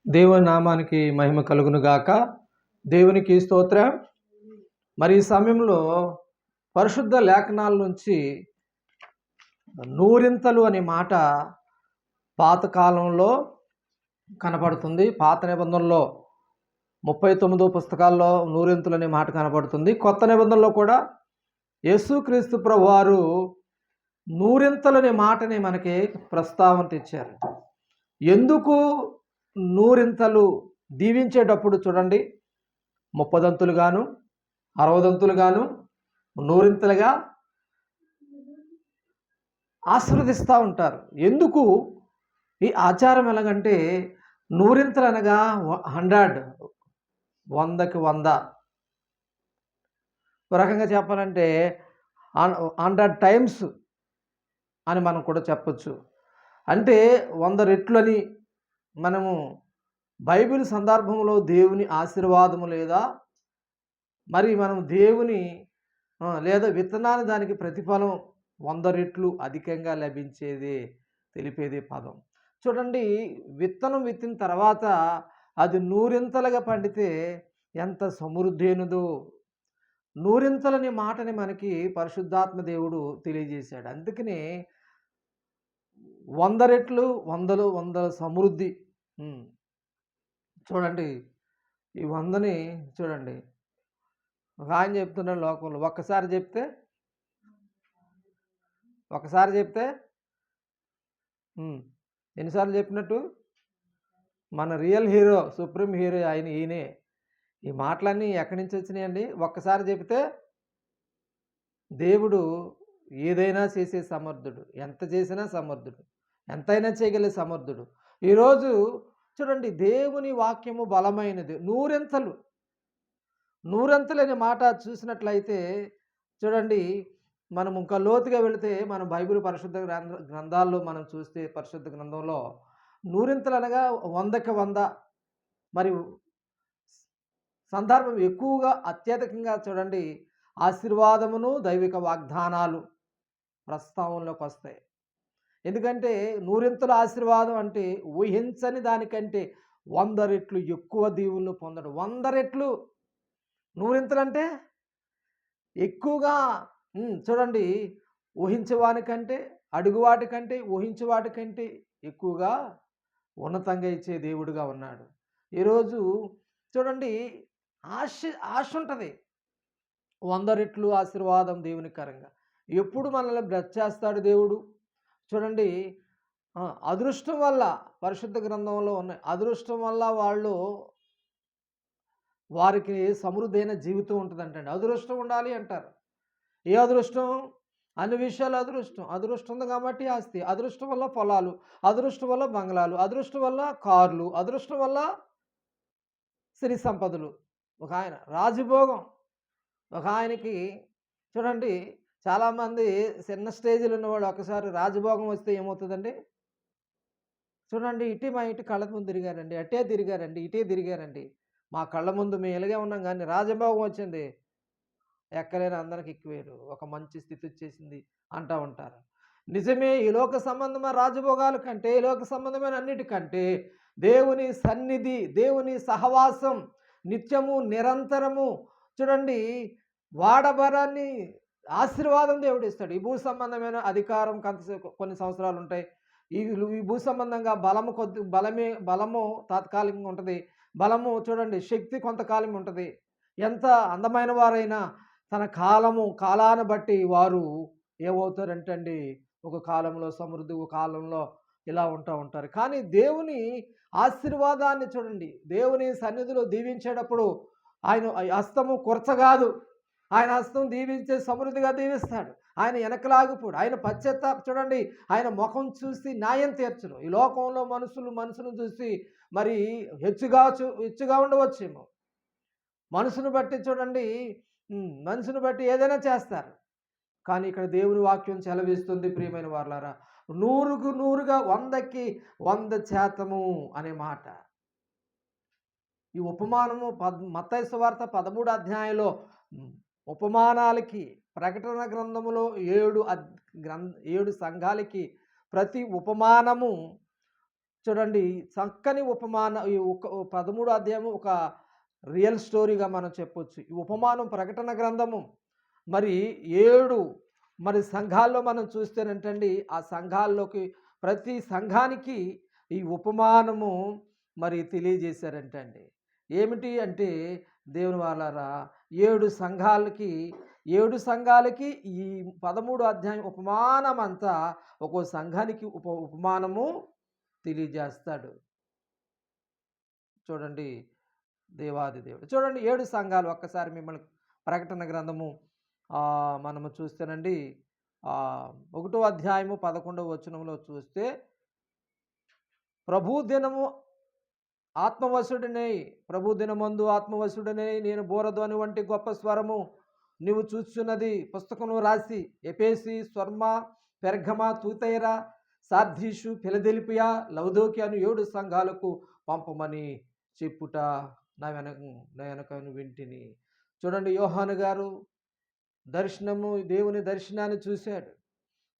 దేవుని నామానికి మహిమ కలుగును గాక. దేవునికి స్తోత్రం. మరి ఈ సమయంలో పరిశుద్ధ లేఖనాల నుంచి నూరింతలు అనే మాట పాత కాలంలో కనపడుతుంది. పాత నిబంధనలో 39 పుస్తకాల్లో నూరింతలు అనే మాట కనపడుతుంది. కొత్త నిబంధనలో కూడా యేసుక్రీస్తు ప్రభువారు నూరింతలు అనే మాటని మనకి ప్రస్తావన తెచ్చారు. ఎందుకు నూరింతలు దీవించేటప్పుడు చూడండి, 30 గాను 60 గాను నూరింతలుగా ఆశీర్వదిస్తూ ఉంటారు. ఎందుకు ఈ ఆచారం ఎలాగంటే, నూరింతలు అనగా 100, 100కి 100. ఒక రకంగా చెప్పాలంటే 100 టైమ్స్ అని మనం కూడా చెప్పచ్చు. అంటే 100 రెట్లని మనము బైబిల్ సందర్భంలో దేవుని ఆశీర్వాదము లేదా మరి మనం దేవుని లేదా విత్తనాన్ని దానికి ప్రతిఫలం 100 రెట్లు అధికంగా లభించేది తెలిపేది పదం. చూడండి, విత్తనం విత్తిన తర్వాత అది నూరింతలుగా పండితే ఎంత సమృద్ధి అయినదో. నూరింతలనే మాటని మనకి పరిశుద్ధాత్మ దేవుడు తెలియజేశాడు. అందుకనే 100 రెట్లు, 100 సమృద్ధి. చూడండి, ఈ 100ని చూడండి, ఒక ఆయన చెప్తున్నాడు లోకంలో, ఒక్కసారి చెప్తే ఎన్నిసార్లు చెప్పినట్టు? మన రియల్ హీరో, సుప్రీం హీరో ఈయనే. ఈ మాటలన్నీ ఎక్కడి నుంచి వచ్చినాయండి? ఒక్కసారి చెబితే దేవుడు ఏదైనా చేసే సమర్థుడు, ఎంత చేసినా సమర్థుడు, ఎంతైనా చేయగలిగే సమర్థుడు. ఈరోజు చూడండి, దేవుని వాక్యము బలమైనది. నూరంతలు అనే మాట చూసినట్లయితే చూడండి, మనం ఇంకా లోతుగా వెళితే మనం బైబిల్ పరిశుద్ధ గ్రంథాల్లో మనం చూస్తే, పరిశుద్ధ గ్రంథంలో నూరింతలు అనగా 100కి 100. మరి సందర్భం ఎక్కువగా అత్యధికంగా చూడండి, ఆశీర్వాదమును దైవిక వాగ్దానాలు ప్రస్తావనలోకి వస్తాయి. ఎందుకంటే నూరింతల ఆశీర్వాదం అంటే ఊహించని దానికంటే 100 రెట్లు ఎక్కువ దీవులను పొందడం. 100 రెట్లు నూరింతలు అంటే ఎక్కువగా. చూడండి, ఊహించేవానికంటే, అడుగువాటికంటే, ఊహించేవాటికంటే ఎక్కువగా ఉన్నతంగా ఇచ్చే దేవుడుగా ఉన్నాడు. ఈరోజు చూడండి, ఆశ ఉంటుంది. 100 రెట్లు ఆశీర్వాదం దేవునికరంగా ఎప్పుడు మనల్ని బ్లెస్ చేస్తాడు దేవుడు. చూడండి, అదృష్టం వల్ల పరిశుద్ధ గ్రంథంలో ఉన్నాయి. అదృష్టం వల్ల వారికి సమృద్ధైన జీవితం ఉంటుందంటండి. అదృష్టం ఉండాలి అంటారు. ఏ అదృష్టం? అన్ని విషయాలు అదృష్టం. అదృష్టం ఉంది కాబట్టి ఆస్తి, అదృష్టం వల్ల పొలాలు, అదృష్టం వల్ల బంగ్లాలు, అదృష్టం వల్ల కార్లు, అదృష్టం వల్ల సిరి సంపదలు. ఒక ఆయన రాజభోగం. ఒక ఆయనకి చూడండి, చాలామంది చిన్న స్టేజ్లో ఉన్నవాళ్ళు ఒకసారి రాజభోగం వస్తే ఏమవుతుందండి? చూడండి, మా ఇంటి కళ్ళ ముందు తిరిగారండి, అట్టే తిరిగారండి, ఇటే తిరిగారండి, మా కళ్ళ ముందు మేము ఇలాగే ఉన్నాం, కానీ రాజభోగం వచ్చింది, ఎక్కలేని అందరికి ఎక్కువేరు, ఒక మంచి స్థితి వచ్చేసింది అంటూ ఉంటారు. నిజమే, ఈ లోక సంబంధమైన రాజభోగాల కంటే, ఈ లోక సంబంధమైన అన్నిటికంటే దేవుని సన్నిధి, దేవుని సహవాసం నిత్యము నిరంతరము చూడండి, వాడబరాన్ని ఆశీర్వాదం దేవుడు ఇస్తాడు. ఈ భూ సంబంధమైన అధికారం కొన్ని సంవత్సరాలు ఉంటాయి. ఈ భూ సంబంధంగా బలము తాత్కాలికంగా ఉంటుంది. బలము చూడండి, శక్తి కొంతకాలం ఉంటుంది. ఎంత అందమైన వారైనా తన కాలాన్ని బట్టి వారు ఏమవుతారంటే అండి, ఒక కాలంలో సమృద్ధి, ఒక కాలంలో ఇలా ఉంటారు. కానీ దేవుని ఆశీర్వాదాన్ని చూడండి, దేవుని సన్నిధిలో దీవించేటప్పుడు ఆయన హస్తము కొరచగాదు. ఆయన హస్తం దీవించే సమృద్ధిగా దీవిస్తాడు. ఆయన వెనకలాగిపోడు. ఆయన చూడండి, ఆయన ముఖం చూసి న్యాయం తీర్చను. ఈ లోకంలో మనుషులను చూసి మరి హెచ్చుగా ఉండవచ్చేమో. మనసును బట్టి చూడండి, మనసును బట్టి ఏదైనా చేస్తారు. కానీ ఇక్కడ దేవుని వాక్యం సెలవిస్తుంది, ప్రియమైన వారలారా, 100కు 100గా 100కి 100% అనే మాట. ఈ ఉపమానము మత్తయి సువార్త 13వ అధ్యాయంలో ఉపమానాలకి, ప్రకటన గ్రంథములో 7 సంఘాలకి ప్రతి ఉపమానము చూడండి చక్కని ఉపమాన ఈ ఒక 13 అధ్యాయము ఒక రియల్ స్టోరీగా మనం చెప్పొచ్చు. ఈ ఉపమానం ప్రకటన గ్రంథము మరి 7 మరి సంఘాల్లో మనం చూస్తేనంటండి ఆ సంఘాల్లోకి ప్రతి సంఘానికి ఈ ఉపమానము మరి తెలియజేశారంటండి. ఏమిటి అంటే దేవుని వాళ్ళారా 7 సంఘాలకి ఈ 13 అధ్యాయం ఉపమానం అంతా ఒక్కో సంఘానికి ఉపమానము తెలియజేస్తాడు. చూడండి దేవాది దేవుడు. చూడండి 7 సంఘాలు ఒక్కసారి మిమ్మల్ని ప్రకటన గ్రంథము మనము చూస్తేనండి 1వ అధ్యాయము 11వ వచనంలో చూస్తే ప్రభు దినము ఆత్మవశుడినై ప్రభు దినమందు ఆత్మవశుడినై నేను బోరధ్వని వంటి గొప్ప స్వరము నీవు చూస్తున్నది పుస్తకము రాసి ఎపేసి స్వర్మ పెర్గమ తూతైరా సార్ధీషు ఫిలదెల్ఫియా లవదోకియా అను 7 సంఘాలకు పంపమని చెప్పుట నా వెనకను వింటిని. చూడండి యోహాను గారు దేవుని దర్శనాన్ని చూశాడు.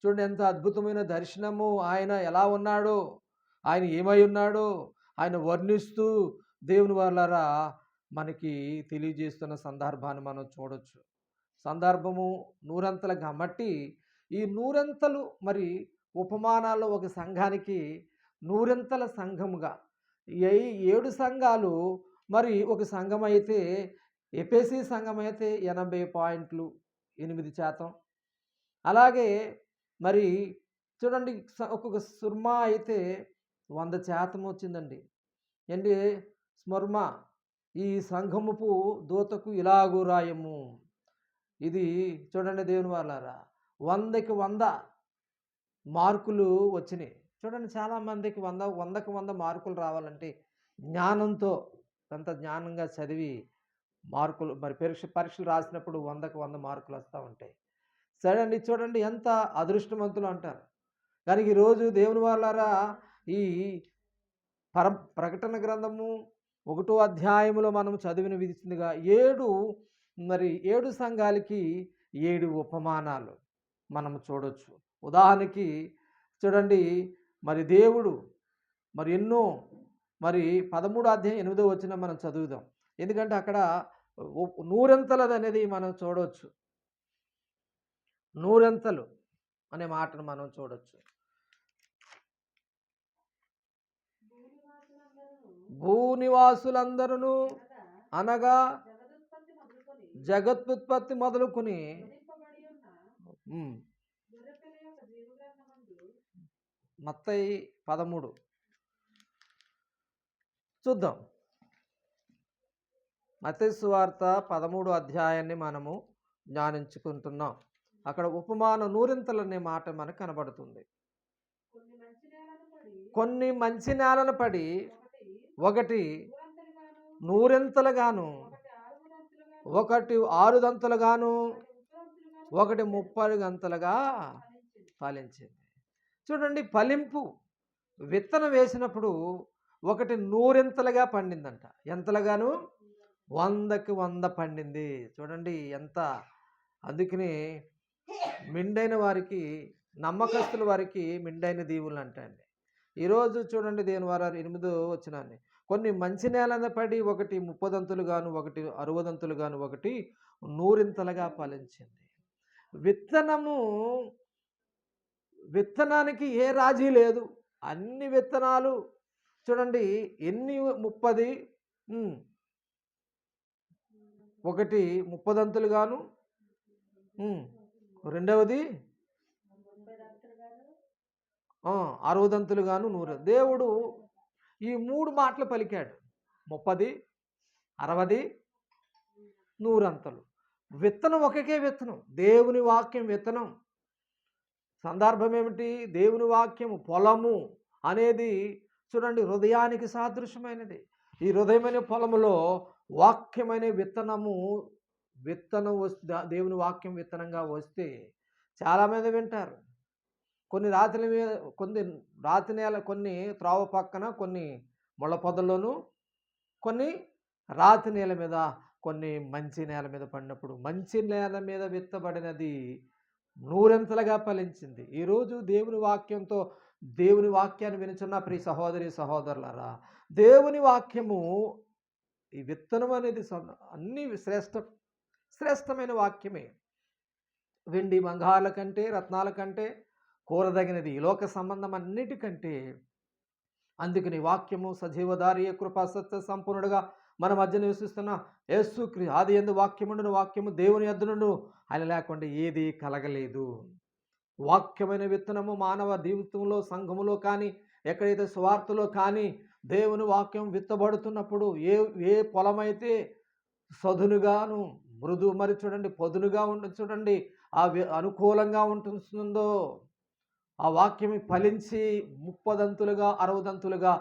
చూడండి ఎంత అద్భుతమైన దర్శనము, ఆయన ఎలా ఉన్నాడో, ఆయన ఏమై ఉన్నాడో ఆయన వర్ణిస్తూ దేవుని వాళ్ళారా మనకి తెలియజేస్తున్న సందర్భాన్ని మనం చూడొచ్చు. సందర్భము నూరంతలు కాబట్టి ఈ నూరంతలు మరి ఉపమానాల్లో ఒక సంఘానికి నూరంతల సంఘముగా ఈ 7 సంఘాలు మరి ఒక సంఘం అయితే ఎఫెసీ సంఘం అయితే 80.8%. అలాగే మరి చూడండి ఒక్కొక్క సుర్మా అయితే 100% వచ్చిందండి. ఏంటి స్మర్మ ఈ సంఘముపు దూతకు ఇలాగు రాయము. ఇది చూడండి దేవుని వాళ్ళారా 100కి 100 మార్కులు వచ్చినాయి. చూడండి చాలామందికి 100కి 100 మార్కులు రావాలంటే జ్ఞానంతో అంత జ్ఞానంగా చదివి మార్కులు మరి పరీక్షలు రాసినప్పుడు 100కి 100 మార్కులు వస్తూ ఉంటాయి. సరే అండి చూడండి ఎంత అదృష్టవంతులు అంటారు. కానీ ఈరోజు దేవుని వాళ్ళారా ఈ ప్రకటన గ్రంథము 1వ అధ్యాయములో మనం చదివిన విధించిందిగా 7 సంఘాలకి 7 ఉపమానాలు మనం చూడొచ్చు. ఉదాహరణకి చూడండి మరి దేవుడు మరి ఎన్నో మరి 13వ అధ్యాయం 8వ వచనం మనం చదువుదాం. ఎందుకంటే అక్కడ నూరంతలది అనేది మనం చూడవచ్చు. నూరంతలు అనే మాటను మనం చూడొచ్చు. భూనివాసులందరూ అనగా జగత్తుత్పత్తి మొదలుకొని మత్తయి 13 చూద్దాం. మత్తయి సువార్త 13వ అధ్యాయాన్ని మనము ధ్యానించుకుంటున్నాం. అక్కడ ఉపమాన నూరింతలు అనే మాట మనకు కనబడుతుంది. కొన్ని మంచి నేలను పడి ఒకటి నూరింతలుగాను, ఒకటి 6 దంతలుగాను, ఒకటి 30 గంతలుగా ఫలించింది. చూడండి ఫలింపు విత్తనం వేసినప్పుడు ఒకటి 100 పండిందంట. ఎంతలుగాను 100కి 100 పండింది. చూడండి ఎంత. అందుకని మిండైన వారికి నమ్మకస్తుల వారికి మిండైన దీవులు అంటండి. ఈరోజు చూడండి దేవుని వారు 8వ వచనాన్ని కొన్ని మంచి నేలన పడి ఒకటి 30 దంతులుగాను, ఒకటి 60 దంతులుగాను, ఒకటి 100 ఫలించింది. విత్తనానికి ఏ రాజీ లేదు. అన్ని విత్తనాలు చూడండి ఎన్ని 30 ఒకటి 30 దంతులుగాను, రెండవది 60 దంతులుగాను 100. దేవుడు ఈ 3 మాటలు పలికాడు. 30, 60, 100 అంతలు. విత్తనం ఒకే విత్తనం, దేవుని వాక్యం విత్తనం. సందర్భం ఏమిటి? దేవుని వాక్యము పొలము అనేది చూడండి హృదయానికి సాదృశ్యమైనది. ఈ హృదయమైన పొలములో వాక్యమైన విత్తనం వస్తే దేవుని వాక్యం విత్తనంగా వస్తే చాలామంది వింటారు. కొన్ని రాతి నేల, కొన్ని త్రోవ పక్కన, కొన్ని ముళ్ళ పొదల్లోనూ, కొన్ని రాతి నేల మీద, కొన్ని మంచి నేల మీద పడినప్పుడు మంచి నేల మీద విత్తబడినది 100 ఫలించింది. ఈరోజు దేవుని వాక్యంతో దేవుని వాక్యాన్ని వినుచున్న ప్రియ సహోదరి సహోదరులారా, దేవుని వాక్యము ఈ విత్తనం అనేది అన్ని శ్రేష్టమైన వాక్యమే. వెండి బంగారాల కంటే, రత్నాల కంటే కోరదగినది ఈ లోక సంబంధం అన్నిటికంటే. అందుకని వాక్యము సజీవధారి కృపా సత్య సంపూర్ణుడుగా మన మధ్య నివసిస్తున్న యేసుక్రీ ఆది యందు వాక్యముండును, వాక్యము దేవుని యొద్దనుండు, ఆయన లేకుండా ఏది కలగలేదు. వాక్యమైన విత్తనము మానవ జీవితంలో, సంఘములో కానీ, ఎక్కడైతే స్వార్థలో కానీ దేవుని వాక్యం విత్తబడుతున్నప్పుడు ఏ ఏ పొలమైతే సదునుగాను మరి చూడండి పదునుగా చూడండి అనుకూలంగా ఉంటుందో ఆ వాక్యం ఫలించి 30దంతులుగా 60దంతులుగా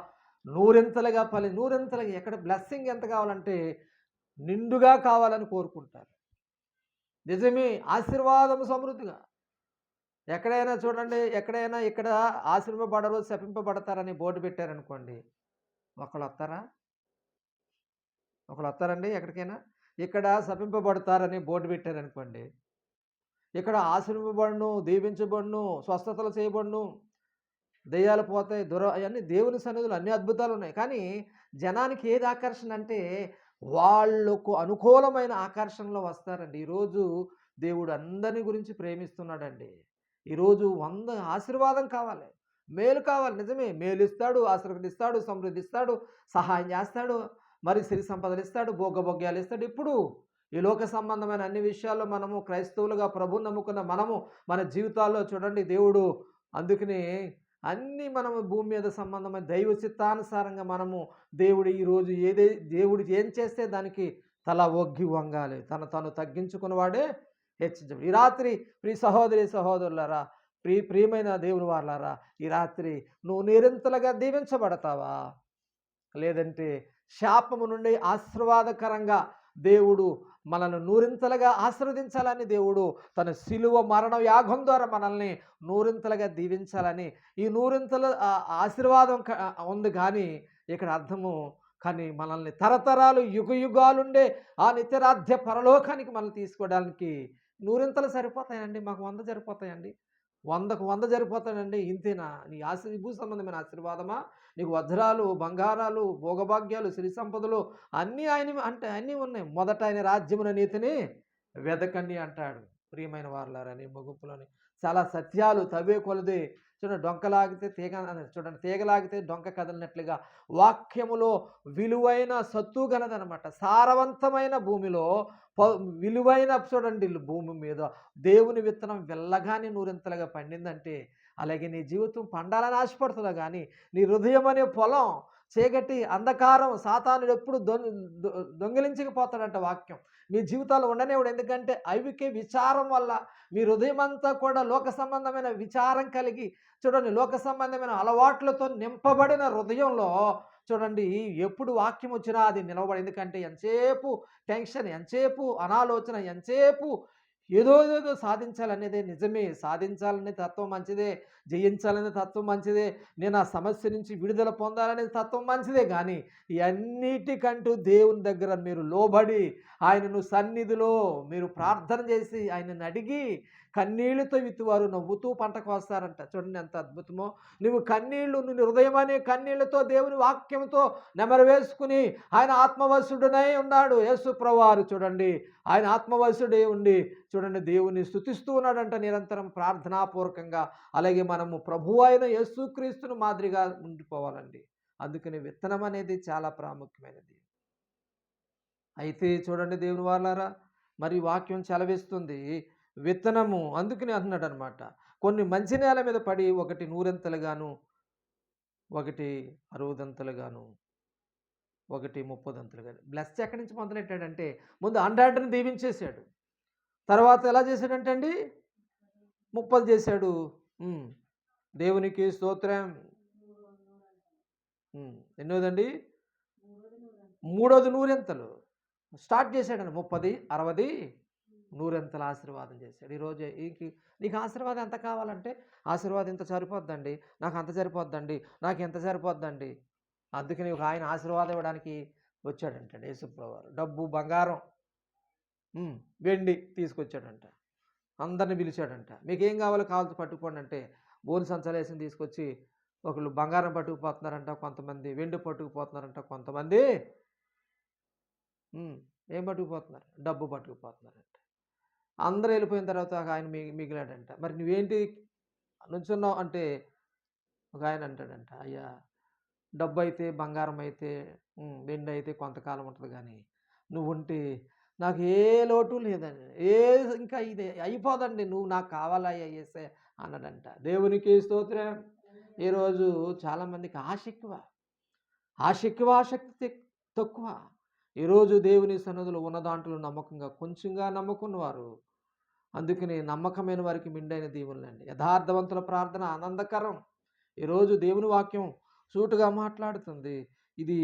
నూరింతలుగా నూరింతలుగా ఎక్కడ బ్లెస్సింగ్ ఎంత కావాలంటే నిండుగా కావాలని కోరుకుంటారు. నిజమే, ఆశీర్వాదం సమృద్ధిగా. ఎక్కడైనా చూడండి, ఎక్కడైనా ఇక్కడ ఆశీర్వపడరు శపింపబడతారని బోర్డు పెట్టారనుకోండి, ఒకళ్ళు వస్తారండి ఎక్కడికైనా? ఇక్కడ శపింపబడతారని బోర్డు పెట్టారనుకోండి, ఇక్కడ ఆశీర్వబడును, దీవించబడును, స్వస్థతలు చేయబడును, దెయ్యాలు పోతాయి, అవన్నీ దేవుని సన్నిధులు అన్ని అద్భుతాలు ఉన్నాయి. కానీ జనానికి ఏది ఆకర్షణ అంటే వాళ్ళకు అనుకూలమైన ఆకర్షణలో వస్తారండి. ఈరోజు దేవుడు అందరిని గురించి ప్రేమిస్తున్నాడండి. ఈరోజు ఆశీర్వాదం కావాలి, మేలు కావాలి. నిజమే, మేలు ఇస్తాడు, ఆశీర్వదిస్తాడు, సమృద్ధిస్తాడు, సహాయం చేస్తాడు, మరి సిరి సంపదలు ఇస్తాడు, భోగభోగ్యాలు ఇస్తాడు. ఇప్పుడు ఈ లోక సంబంధమైన అన్ని విషయాల్లో మనము క్రైస్తవులుగా ప్రభువుని నమ్ముకున్న మనము మన జీవితాల్లో చూడండి దేవుడు అందుకని అన్నీ మనము భూమి మీద సంబంధమైన దైవ చిత్తానుసారంగా మనము దేవుడు ఈరోజు దేవుడు ఏం చేస్తే దానికి తల ఒగ్గి వంగాలి, తను తగ్గించుకున్నవాడే హెచ్చించడు. ఈ రాత్రి ప్రియ సహోదరి సహోదరులారా, ప్రియమైన దేవుని వారలారా, ఈ రాత్రి నువ్వు నిరంతరంగా దీవించబడతావా, లేదంటే శాపము నుండి ఆశీర్వాదకరంగా దేవుడు మనల్ని నూరింతలుగా ఆశీర్వదించాలని దేవుడు తన శిలువ మరణ యాగం ద్వారా మనల్ని నూరింతలుగా దీవించాలని ఈ నూరింతల ఆశీర్వాదం ఉంది. కానీ ఇక్కడ అర్థము కానీ మనల్ని తరతరాలు యుగాలుండే ఆ నిత్యరాధ్య పరలోకానికి మనల్ని తీసుకోవడానికి నూరింతలు సరిపోతాయండి. మాకు 100 సరిపోతాయండి, 100కు 100 సరిపోతాయండి. ఇంతేనా నీ భూ సంబంధమైన ఆశీర్వాదమా? నీకు వజ్రాలు, బంగారాలు, భోగభాగ్యాలు, సిరి సంపదలు అన్నీ అన్నీ ఉన్నాయి. మొదట ఆయన రాజ్యమున నీతిని వెదకండి అంటాడు. ప్రియమైన వారలారని ముగింపులోని చాలా సత్యాలు తవ్వే కొలది. చూడండి, డొంకలాగితే తీగలాగితే డొంక కదలినట్లుగా వాక్యములో విలువైన సత్తు గలదనమాట. సారవంతమైన భూమిలో విలువైన చూడండి భూమి మీద దేవుని విత్తనం వెళ్ళగానే నూరింతలుగా పండిందంటే అలాగే నీ జీవితం పండాలని ఆశపడుతుందా? కానీ నీ హృదయం అనే పొలం చీకటి అంధకారం సాతానుడు ఎప్పుడు దొంగిలించకపోతాడంట. వాక్యం మీ జీవితాలు ఉండనేవాడు. ఎందుకంటే అవికే విచారం వల్ల మీ హృదయం అంతా కూడా లోక సంబంధమైన విచారం కలిగి చూడండి లోక సంబంధమైన అలవాట్లతో నింపబడిన హృదయంలో చూడండి ఎప్పుడు వాక్యం వచ్చినా అది నిలవబడి. ఎందుకంటే ఎంతసేపు టెన్షన్, ఎంతసేపు అనాలోచన, ఎంతసేపు ఏదో సాధించాలనేదే. నిజమే, సాధించాలనే తత్వం మంచిదే, జయించాలనే తత్వం మంచిదే, నేను ఆ సమస్య నుంచి విడుదల పొందాలనే తత్వం మంచిదే. కానీ ఇవన్నిటికంటూ దేవుని దగ్గర మీరు లోబడి ఆయనను సన్నిధిలో మీరు ప్రార్థన చేసి ఆయనను అడిగి కన్నీళ్లతో విత్తువారు నవ్వుతూ పంట కోస్తారంట. చూడండి ఎంత అద్భుతమో. నువ్వు నువ్వు హృదయం అనే కన్నీళ్లతో దేవుని వాక్యంతో నెమరు వేసుకుని ఆయన ఆత్మవశుడునై ఉన్నాడు యేసు ప్రభువారు. చూడండి ఆయన ఆత్మవశుడే ఉండి చూడండి దేవుని స్తుతిస్తూ ఉన్నాడంట నిరంతరం ప్రార్థనాపూర్వకంగా. అలాగే మనము ప్రభువు అయిన యేసుక్రీస్తును మాదిరిగా ఉండిపోవాలండి. అందుకని విత్తనం అనేది చాలా ప్రాముఖ్యమైనది. అయితే చూడండి దేవుని వారలారా, మరి వాక్యం సెలవిస్తుంది విత్తనము అందుకని అంటున్నాడు అనమాట. కొన్ని మంచి నేల మీద పడి ఒకటి 100ంతలుగాను, ఒకటి 60ంతలుగాను, ఒకటి 30ంతలుగాను. బ్లెస్ ఎక్కడి నుంచి మొదలెట్టాడంటే ముందు 100ని దీవించేశాడు. తర్వాత ఎలా చేశాడంటే అండి 30 చేశాడు. దేవునికి స్తోత్రం. ఎన్నోదండి? మూడోది 100ంతలు స్టార్ట్ చేశాడండి. 30, 60, 100ంతల ఆశీర్వాదం చేశాడు. ఈరోజు నీకు ఆశీర్వాదం ఎంత కావాలంటే ఆశీర్వాదం ఇంత సరిపోద్దండి, నాకు అంత సరిపోద్దండి, నాకు ఎంత సరిపోద్దండి. అందుకని ఆయన ఆశీర్వాదం ఇవ్వడానికి వచ్చాడంట యేసుప్రభువారు. డబ్బు, బంగారం, వెండి తీసుకొచ్చాడంట. అందరిని పిలిచాడంట. మీకేం కావాలో పట్టుకోండి అంటే బోను సంచాలేసి తీసుకొచ్చి ఒకళ్ళు బంగారం పట్టుకుపోతున్నారంట, కొంతమంది వెండి పట్టుకుపోతున్నారంట, కొంతమంది ఏం పట్టుకుపోతున్నారు, డబ్బు పట్టుకుపోతున్నారంట. అందరూ వెళ్ళిపోయిన తర్వాత ఆయన మిగిలాడంట. మరి నువ్వేంటి నుంచున్నావు అంటే ఒక ఆయన అంటాడంట, అయ్యా డబ్బు అయితే బంగారం అయితే వెండి అయితే కొంతకాలం ఉంటుంది, కానీ నువ్వుంటే నాకు ఏ లోటు లేదండి, ఇంకా ఇది అయిపోదండి, నువ్వు నాకు కావాలయ్యా యేసే అన్నాడంట. దేవునికి స్తోత్రం. ఈరోజు చాలామందికి ఆశ ఎక్కువ, ఆసక్తి తక్కువ. ఈరోజు దేవుని సన్నిధిలో ఉన్న దాంట్లో నమ్మకంగా కొంచెంగా నమ్ముకున్నవారు, అందుకని నమ్మకమైన వారికి మిండైన దీవులండి. యథార్థవంతుల ప్రార్థన ఆనందకరం. ఈరోజు దేవుని వాక్యం సూటుగా మాట్లాడుతుంది. ఇది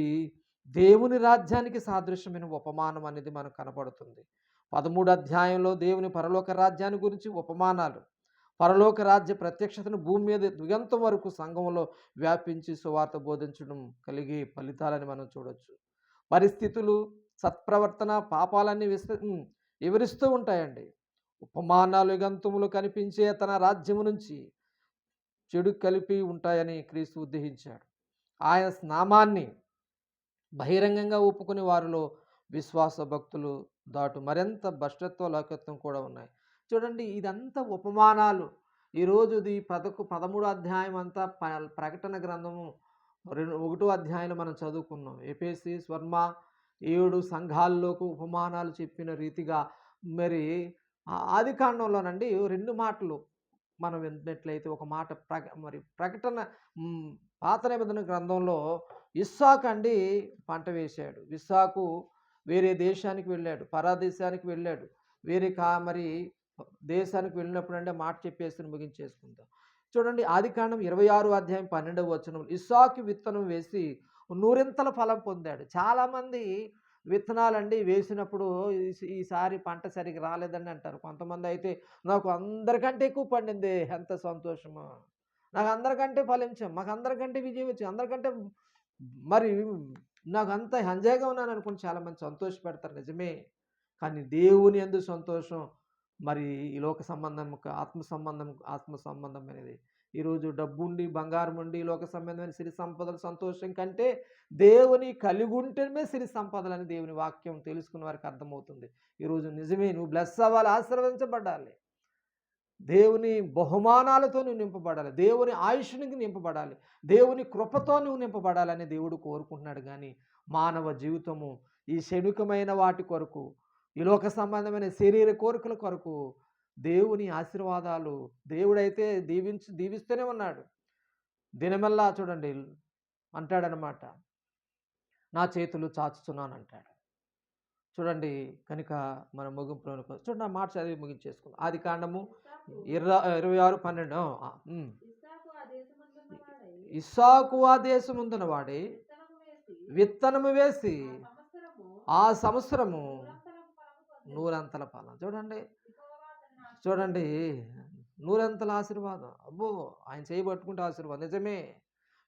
దేవుని రాజ్యానికి సాదృశ్యమైన ఉపమానం అనేది మనకు కనపడుతుంది. 13 అధ్యాయంలో దేవుని పరలోక రాజ్యాన్ని గురించి ఉపమానాలు, పరలోక రాజ్య ప్రత్యక్షతను భూమి మీద దిగంతం వరకు సంఘంలో వ్యాపించి సువార్త బోధించడం కలిగే ఫలితాలని మనం చూడొచ్చు. పరిస్థితులు, సత్ప్రవర్తన, పాపాలన్నీ వివరిస్తూ ఉంటాయండి. ఉపమానాలు యుగంతములు కనిపించే తన రాజ్యము నుంచి చెడు కలిపి ఉంటాయని క్రీస్తు ఉద్దేశించాడు. ఆయన నామాన్ని బహిరంగంగా ఒప్పుకునే వారిలో విశ్వాస భక్తులు దాటు మరింత భ్రష్టత్వ లోకత్వం కూడా ఉన్నాయి. చూడండి, ఇదంతా ఉపమానాలు. ఈరోజుది 13 అధ్యాయం అంతా ప్రకటన గ్రంథము 1వ అధ్యాయంలో మనం చదువుకున్నాం. ఎఫెసీ, స్వర్మ 7 సంఘాల్లోకి ఉపమానాలు చెప్పిన రీతిగా మరి ఆదికాండంలోనండి 2 మాటలు మనం విన్నట్లయితే, ఒక మాట ప్రకటన పాత నిబంధన గ్రంథంలో ఇస్సాకు అండి పంట వేశాడు. ఇస్సాకు వేరే దేశానికి వెళ్ళాడు, పరాదేశానికి వెళ్ళాడు. వేరే మరి దేశానికి వెళ్ళినప్పుడు అంటే మాట చెప్పేసి ముగించేసుకుందాం. చూడండి, ఆదికాండం 26వ అధ్యాయం 12వ వచనం, ఇస్సాకు విత్తనం వేసి 100 ఫలం పొందాడు. చాలామంది విత్తనాలండి వేసినప్పుడు ఈసారి పంట సరిగ్గా రాలేదని అంటారు. కొంతమంది అయితే నాకు అందరికంటే ఎక్కువ పండింది, ఎంత సంతోషమో, నాకు అందరికంటే ఫలించాం, మాకు అందరికంటే విజయం వచ్చింది, అందరికంటే మరి నాకు అంత ఎంజాయ్గా ఉన్నాను అనుకుని చాలామంది సంతోషపెడతారు, నిజమే. కానీ దేవుని యందు సంతోషం మరి ఈ లోక సంబంధం, ఆత్మ సంబంధం అనేది. ఈరోజు డబ్బుండి, బంగారం ఉండి, లోక సంబంధమైన సిరి సంపదల సంతోషం కంటే దేవుని కలిగి ఉంటేనే సిరి సంపదలని దేవుని వాక్యం తెలుసుకున్న వారికి అర్థమవుతుంది. ఈరోజు నిజమే, నువ్వు బ్లెస్ అవ్వాలి, ఆశీర్వదించబడాలి, దేవుని బహుమానాలతో నువ్వు నింపబడాలి, దేవుని ఆయుష్నికి నింపబడాలి, దేవుని కృపతో నువ్వు నింపబడాలని దేవుడు కోరుకుంటున్నాడు. కానీ మానవ జీవితము ఈ క్షణికమైన వాటి కొరకు, ఈ లోక సంబంధమైన శరీర కోరికల కొరకు దేవుని ఆశీర్వాదాలు దేవుడైతే దీవిస్తూనే ఉన్నాడు. దినమెల్లా చూడండి అంటాడనమాట, నా చేతులు చాచుతున్నాను అంటాడు. చూడండి, కనుక మన ముగింపులోనికి చూడండి, ఆ మాట చదివి ముగించేసుకుందాం. ఆదికాండము 26:12. ఇస్సాకు ఆ దేశముందున వాడే విత్తనము వేసి ఆ సంవత్సరము 100 ఫలం. చూడండి 100 ఆశీర్వాదం. అబ్బో, ఆయన చేయబట్టుకుంటే ఆశీర్వాదం. నిజమే,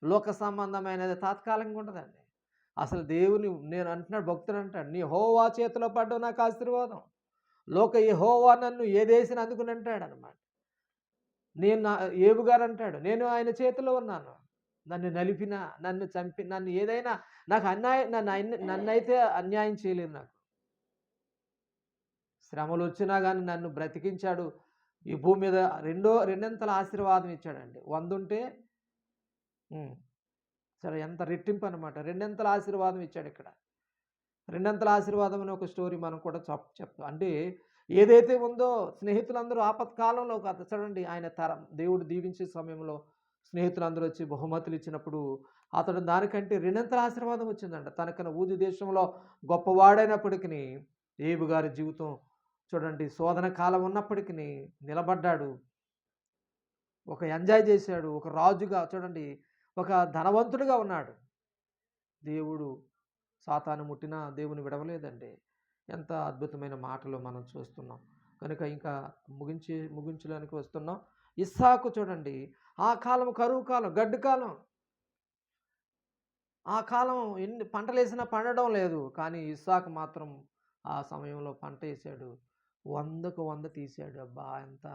లోక సంబంధమైనది తాత్కాలికంగా ఉంటుందండి. అసలు దేవుని, నేను అంటున్నాడు, భక్తుడు అంటాడు, నీ యెహోవా చేతిలో పడ్డావు నాకు ఆశీర్వాదం, లోక యెహోవా నన్ను ఏదేసిన అందుకుని అంటాడు అనమాట. ఏబు గారు అంటాడు, నేను ఆయన చేతిలో ఉన్నాను, నన్ను నలిపిన, నన్ను చంపి, నన్ను ఏదైనా నాకు నన్నైతే అన్యాయం చేయలేదు, నాకు శ్రమలు వచ్చినా కానీ నన్ను బ్రతికించాడు. ఈ భూమి మీద రెండంతల ఆశీర్వాదం ఇచ్చాడండి. 100 ఉంటే సరే ఎంత రెట్టింపు అనమాట, 2 ఆశీర్వాదం ఇచ్చాడు. ఇక్కడ 2 ఆశీర్వాదం అనే ఒక స్టోరీ మనం కూడా చెప్తాం. అంటే ఏదైతే ఉందో, స్నేహితులందరూ ఆపత్కాలంలో చూడండి, ఆయన దేవుడు దీవించే సమయంలో స్నేహితులందరూ వచ్చి బహుమతులు ఇచ్చినప్పుడు అతడు దానికంటే 2 ఆశీర్వాదం వచ్చిందంట. తనకన్నా ఊజు దేశంలో గొప్పవాడైనప్పటికీ ఏబు గారి జీవితం చూడండి, శోధన కాలం ఉన్నప్పటికీ నిలబడ్డాడు, ఒక ఎంజాయ్ చేశాడు, ఒక రాజుగా చూడండి, ఒక ధనవంతుడిగా ఉన్నాడు. దేవుడు సాతాను ముట్టినా దేవుని విడవలేదండి. ఎంత అద్భుతమైన మాటలు మనం చూస్తున్నాం. కనుక ఇంకా ముగించడానికి వస్తున్నాం. ఇస్సాకు చూడండి, ఆ కాలం కరువు కాలం, గడ్డు కాలం, ఆ కాలం ఎన్ని పంటలు వేసినా పండడం లేదు. కానీ ఇస్సాకు మాత్రం ఆ సమయంలో పంట వేసాడు, 100కు 100 తీసాడు. అబ్బా, ఎంత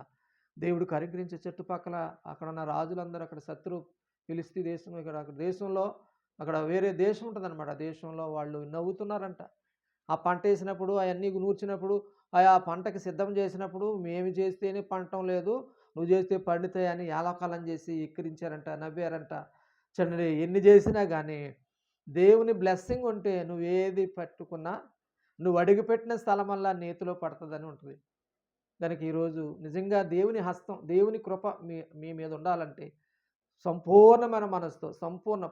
దేవుడికి అనుగ్రహించే చుట్టుపక్కల అక్కడ ఉన్న రాజులందరూ అక్కడ శత్రు ఫిలిస్తీ దేశం అక్కడ దేశంలో అక్కడ వేరే దేశం ఉంటుందన్నమాట. ఆ దేశంలో వాళ్ళు నవ్వుతున్నారంట. ఆ పంట వేసినప్పుడు అవన్నీ నూర్చినప్పుడు ఆ పంటకి సిద్ధం చేసినప్పుడు మేము చేస్తేనే పండటం లేదు, నువ్వు చేస్తే పండుతాయని యాలకాలం చేసి ఎక్కిరించారంట, నవ్వారంట. చూడండి, ఎన్ని చేసినా కానీ దేవుని బ్లెస్సింగ్ ఉంటే నువ్వేది పట్టుకున్నా నువ్వు అడుగుపెట్టిన స్థలమల్లా నేతిలో పడుతుందని ఉంటుంది. దానికి ఈరోజు నిజంగా దేవుని హస్తం, దేవుని కృప మీ మీద ఉండాలంటే సంపూర్ణమైన మనసుతో,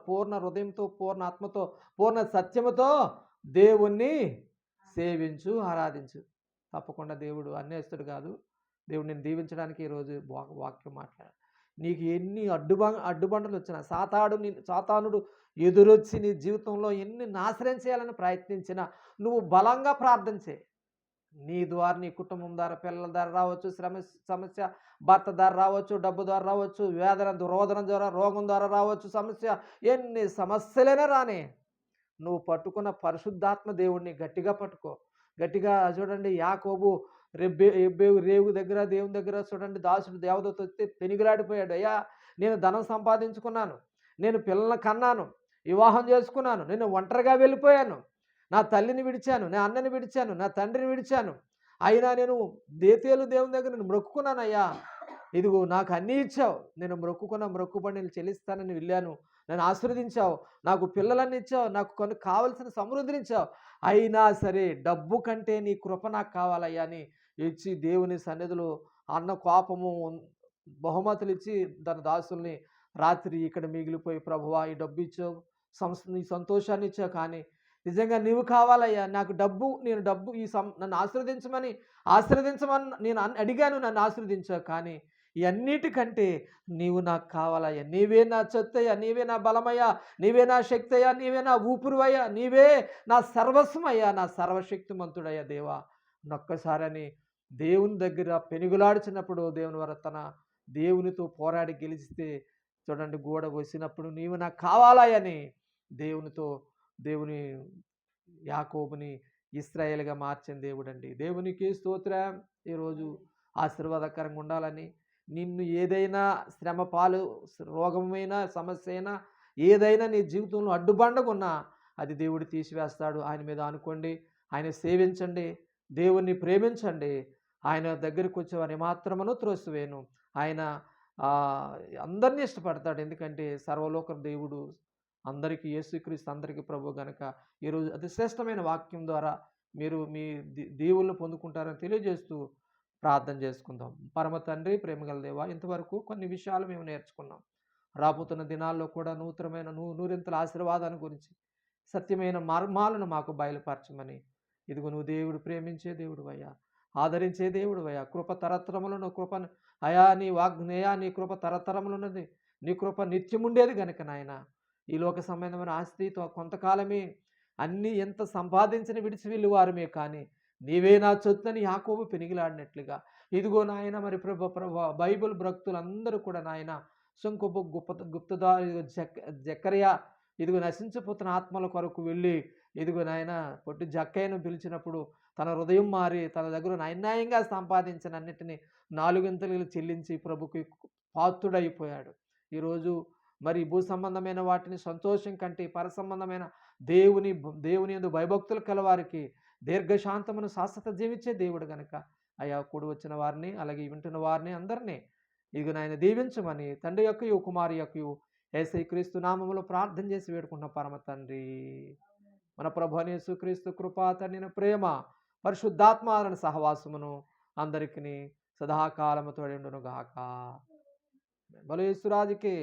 పూర్ణ హృదయంతో, పూర్ణ ఆత్మతో, పూర్ణ సత్యముతో దేవుణ్ణి సేవించు, ఆరాధించు. తప్పకుండా దేవుడు అన్యాయస్తుడు కాదు. దేవుడు నేను దీవించడానికి ఈరోజు వాక్యం మాట్లాడాడు. నీకు ఎన్ని అడ్డుబండలు వచ్చినా, సాతానుడు ఎదురొచ్చి నీ జీవితంలో ఎన్ని నాశనం చేయాలని ప్రయత్నించినా నువ్వు బలంగా ప్రార్థన చేయి. నీ ద్వారా, నీ కుటుంబం ద్వారా, పిల్లల ద్వారా రావచ్చు, సమస్య భర్త ద్వారా రావచ్చు, డబ్బు ద్వారా రావచ్చు, రోదన ద్వారా, రోగం ద్వారా రావచ్చు, సమస్య ఎన్ని సమస్యలైనా రాని నువ్వు పట్టుకున్న పరిశుద్ధాత్మ దేవుడిని గట్టిగా పట్టుకో. గట్టిగా చూడండి, యాకోబు రేవు దగ్గర దేవుని దగ్గర చూడండి, దాసుడు దేవదూత వస్తే పెనిగిలాడిపోయాడు. అయ్యా, నేను ధనం సంపాదించుకున్నాను, నేను పిల్లల్ని కన్నాను, వివాహం చేసుకున్నాను, నేను ఒంటరిగా వెళ్ళిపోయాను, నా తల్లిని విడిచాను, నా అన్నని విడిచాను, నా తండ్రిని విడిచాను, అయినా నేను దేవుని దగ్గర నేను మొక్కుకున్నానయ్యా, ఇదిగో నాకు అన్నీ ఇచ్చావు, నేను మొక్కుకున్న మొక్కుబడి నేను చెల్లిస్తానని వెళ్ళాను, నన్ను ఆశీర్వదించావు, నాకు పిల్లలన్నీ ఇచ్చావు, నాకు కొన్ని కావలసిన సమృద్ధినిచ్చావు, అయినా సరే డబ్బు కంటే నీ కృప నాకు కావాలయ్యా అని ఇచ్చి దేవుని సన్నిధిలో అన్న కోపము బహుమతులు ఇచ్చి తన దాసుల్ని రాత్రి ఇక్కడ మిగిలిపోయి, ప్రభువా ఈ డబ్బు ఇచ్చావు, నీ సంతోషాన్ని ఇచ్చావు, కానీ నిజంగా నీవు కావాలయ్యా, నాకు నన్ను ఆశీర్వదించమని నేను అడిగాను, నన్ను ఆశీర్వదించావు, కానీ ఈ అన్నిటికంటే నీవు నాకు కావాలయ్యా, నీవే నా చొత్తయ్యా, నీవే నా బలమయ్యా, నీవే నా శక్తి అయ్యా, నీవే నా ఊపిరివయ్యా, నీవే నా సర్వస్వమయ్యా, నా సర్వశక్తిమంతుడయ్యా దేవా. నొక్కసారని దేవుని దగ్గర పెనుగులాడుచినప్పుడు దేవుని వారు తన దేవునితో పోరాడి గెలిస్తే చూడండి, గోడ వచ్చినప్పుడు నీవు నాకు కావాలయని దేవుని యాకోబుని ఇశ్రాయేలుగా మార్చిన దేవుడండి. దేవునికి స్తోత్రం. ఈరోజు ఆశీర్వాదకరంగా ఉండాలని, నిన్ను ఏదైనా శ్రమ పాలు, రోగమైన సమస్య అయినా, ఏదైనా నీ జీవితంలో అడ్డుబండగున్నా అది దేవుడు తీసివేస్తాడు. ఆయన మీద అనుకోండి, ఆయన సేవించండి, దేవుణ్ణి ప్రేమించండి. ఆయన దగ్గరికి వచ్చేవారిని మాత్రమును త్రోసివేయను. ఆయన అందరినీ ఇష్టపడతాడు. ఎందుకంటే సర్వలోక దేవుడు, అందరికీ యేసుక్రీస్తు అందరికీ ప్రభు గనక ఈరోజు అతి శ్రేష్టమైన వాక్యం ద్వారా మీరు మీ దేవుళ్ళను పొందుకుంటారని తెలియజేస్తూ ప్రార్థన చేసుకుందాం. పరమ తండ్రి, ప్రేమగల దేవా, ఇంతవరకు కొన్ని విషయాలు మేము నేర్చుకున్నాం. రాబోతున్న దినాల్లో కూడా నూతనమైన నూరింతల ఆశీర్వాదాన్ని గురించి, సత్యమైన మర్మాలను మాకు బయలుపరచమని, ఇదిగో నువ్వు దేవుడు, ప్రేమించే దేవుడు అయ్యా, ఆదరించే దేవుడు అయ్యా, కృప తరతరములను కృపను అయా, నీ వాగ్నేయా, నీ కృప తరతరములున్నది, నీ కృప నిత్యముండేది గనుక నాయన, ఈ లోక సంబంధమైన ఆస్తితో కొంతకాలమే అన్నీ ఎంత సంపాదించిన విడిచి వెళ్ళేవారమే, కానీ నీవే నా చొత్తని యాకోబు పెనిగిలాడినట్లుగా ఇదిగో నాయన, మరి బైబిల్ భక్తులందరూ కూడా నాయన శంకుబు గుప్తదా జక్కరియా ఇదిగో నశించిపోతున్న ఆత్మల కొరకు వెళ్ళి ఇదిగో నాయన పొట్టి జక్కయ్యను పిలిచినప్పుడు తన హృదయం మారి తన దగ్గర అన్యాయంగా సంపాదించిన అన్నిటినీ 4 గింతలు చెల్లించి ప్రభుకి పాత్రుడైపోయాడు. ఈరోజు మరి భూ సంబంధమైన వాటిని సంతోషం కంటే పర సంబంధమైన దేవుని యందు భయభక్తులు కలవారికి దీర్ఘశాంతమును శాశ్వత జీవించే దేవుడు గనక అయా, కూడి వచ్చిన వారిని అలాగే వింటున్న వారిని అందరినీ ఇదిగో నాయన దీవించమని తండ్రి యొక్కయు కుమారి యొక్కయు యేసయ్య క్రీస్తు నామములో ప్రార్థన చేసి వేడుకున్న పరమ తండ్రి. మన ప్రభువైన యేసుక్రీస్తు కృపా, తండ్రి ప్రేమ, పరిశుద్ధాత్మ సహవాసమును అందరికీ సదాకాలము తోడుండును గాక. బలు యేసురాజుకే,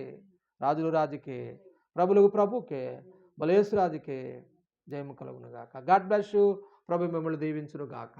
రాజులు రాజుకే, ప్రభులకు ప్రభుకే, బలు యేసురాజుకే జయము కలుగును గాక. God bless you. ప్రభు మిమ్మల్ని దీవించును గాక.